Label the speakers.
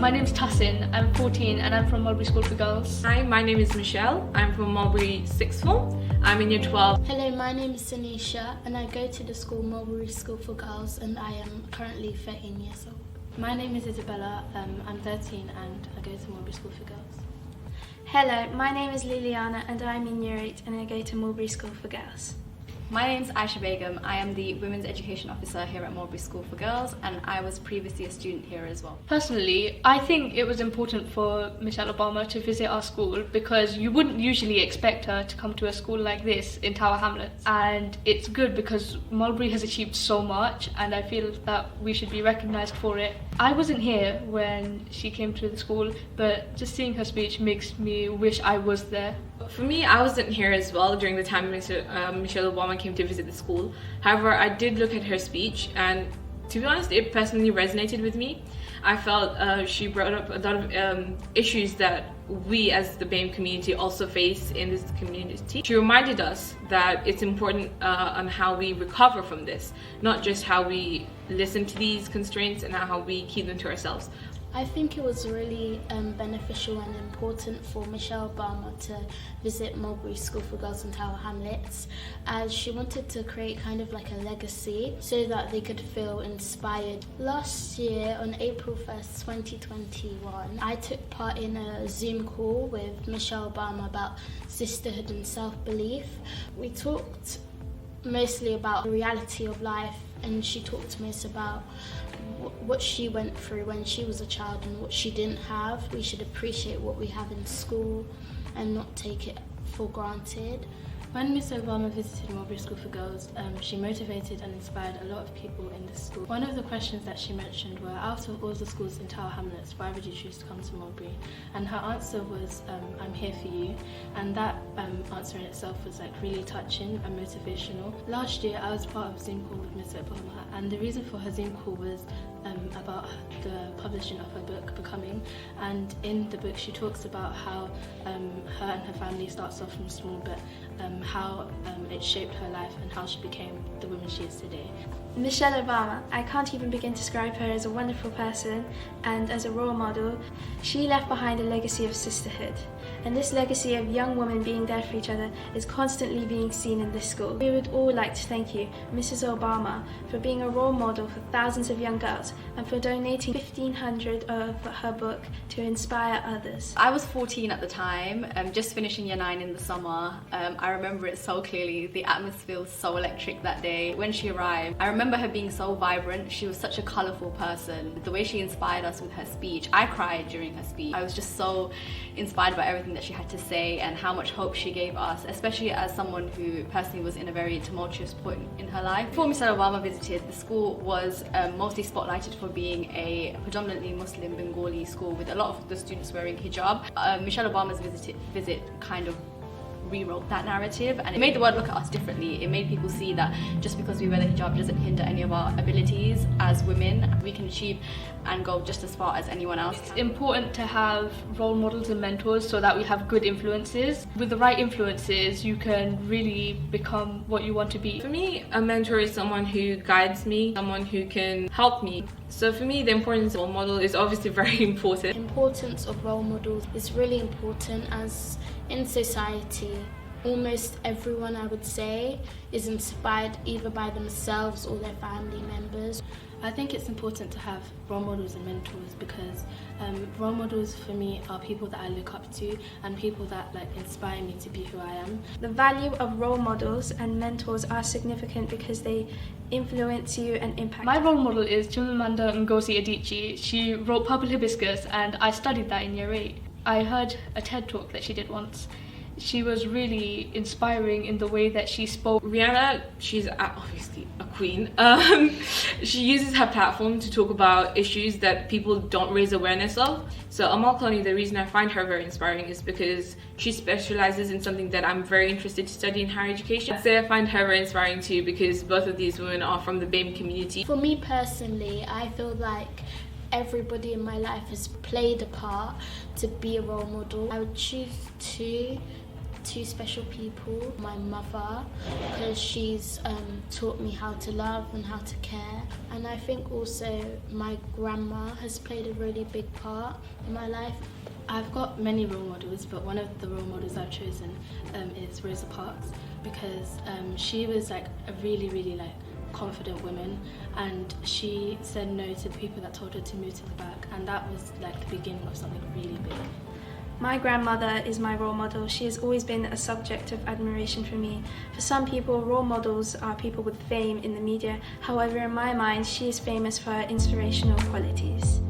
Speaker 1: my name's Tassin, I'm 14 and I'm from Mulberry School for Girls.
Speaker 2: Hi, my name is Michelle. I'm from Mulberry 6th form. I'm in year 12.
Speaker 3: Hello, my name is Sanisha and I go to the school Mulberry School for Girls and I am currently 13 years old.
Speaker 4: My name is Isabella, I'm 13 and I go to Mulberry School for Girls.
Speaker 5: Hello, my name is Liliana and I'm in Year 8 and I go to Mulberry School for Girls.
Speaker 6: My name's Aisha Begum. I am the Women's Education Officer here at Mulberry School for Girls, and I was previously a student here as well.
Speaker 1: Personally, I think it was important for Michelle Obama to visit our school because you wouldn't usually expect her to come to a school like this in Tower Hamlets. And it's good because Mulberry has achieved so much and I feel that we should be recognised for it. I wasn't here when she came to the school, but just seeing her speech makes me wish I was there.
Speaker 2: For me, I wasn't here as well during the time Michelle Obama came to visit the school. However, I did look at her speech and to be honest, it personally resonated with me. I felt she brought up a lot of issues that we as the BAME community also face in this community. She reminded us that it's important on how we recover from this, not just how we listen to these constraints and how we keep them to ourselves.
Speaker 3: I think it was really beneficial and important for Michelle Obama to visit Mulberry School for Girls in Tower Hamlets, as she wanted to create kind of like a legacy so that they could feel inspired. Last year on April 1st, 2021, I took part in a Zoom call with Michelle Obama about sisterhood and self-belief. We talked mostly about the reality of life and she talked to us about what she went through when she was a child and what she didn't have. We should appreciate what we have in school and not take it for granted.
Speaker 4: When Miss Obama visited Mulberry School for Girls, she motivated and inspired a lot of people in this school. One of the questions that she mentioned were, out of all the schools in Tower Hamlets, why would you choose to come to Mulberry? And her answer was, I'm here for you. And that answer in itself was like really touching and motivational. Last year I was part of a Zoom call with Miss Obama, and the reason for her Zoom call was about the publishing of her book, Becoming. And in the book she talks about how her and her family starts off from small, but how it shaped her life and how she became the woman she is today.
Speaker 5: Michelle Obama, I can't even begin to describe her as a wonderful person and as a role model. She left behind a legacy of sisterhood, and this legacy of young women being there for each other is constantly being seen in this school. We would all like to thank you, Mrs. Obama, for being a role model for thousands of young girls and for donating 1,500 of her book to inspire others.
Speaker 6: I was 14 at the time, just finishing year 9 in the summer. I remember it so clearly. The atmosphere was so electric that day. When she arrived, I remember her being so vibrant. She was such a colourful person. The way she inspired us with her speech, I cried during her speech. I was just so inspired by everything that she had to say and how much hope she gave us, especially as someone who personally was in a very tumultuous point in her life. Before Michelle Obama visited, the school was mostly spotlighted for being a predominantly Muslim Bengali school with a lot of the students wearing hijab. Michelle Obama's visit kind of rewrote that narrative, and it made the world look at us differently. It made people see that just because we wear the hijab doesn't hinder any of our abilities as women. We can achieve and go just as far as anyone else.
Speaker 1: It's important to have role models and mentors so that we have good influences. With the right influences, you can really become what you want to be.
Speaker 2: For me, a mentor is someone who guides me, someone who can help me. So for me, the importance of a role model is obviously very important.
Speaker 3: The importance of role models is really important, as in society, almost everyone, I would say, is inspired either by themselves or their family members.
Speaker 4: I think it's important to have role models and mentors because role models for me are people that I look up to and people that inspire me to be who I am.
Speaker 5: The value of role models and mentors are significant because they influence you and impact.
Speaker 1: My role model is Chimamanda Ngozi Adichie. She wrote Purple Hibiscus and I studied that in year 8. I heard a TED talk that she did once. She was really inspiring in the way that she spoke.
Speaker 2: Rihanna, she's obviously a queen. She uses her platform to talk about issues that people don't raise awareness of. So Amal Clooney, the reason I find her very inspiring is because she specializes in something that I'm very interested to study in higher education. So I find her very inspiring too because both of these women are from the BAME community.
Speaker 3: For me personally, I feel like everybody in my life has played a part to be a role model. I would choose two two special people. My mother, because she's taught me how to love and how to care. And I think also my grandma has played a really big part in my life.
Speaker 4: I've got many role models, but one of the role models I've chosen is Rosa Parks, because she was like a really like confident woman, and she said no to the people that told her to move to the back, and that was like the beginning of something really big.
Speaker 5: My grandmother is my role model. She has always been a subject of admiration for me. For some people, role models are people with fame in the media. However, in my mind, she is famous for her inspirational qualities.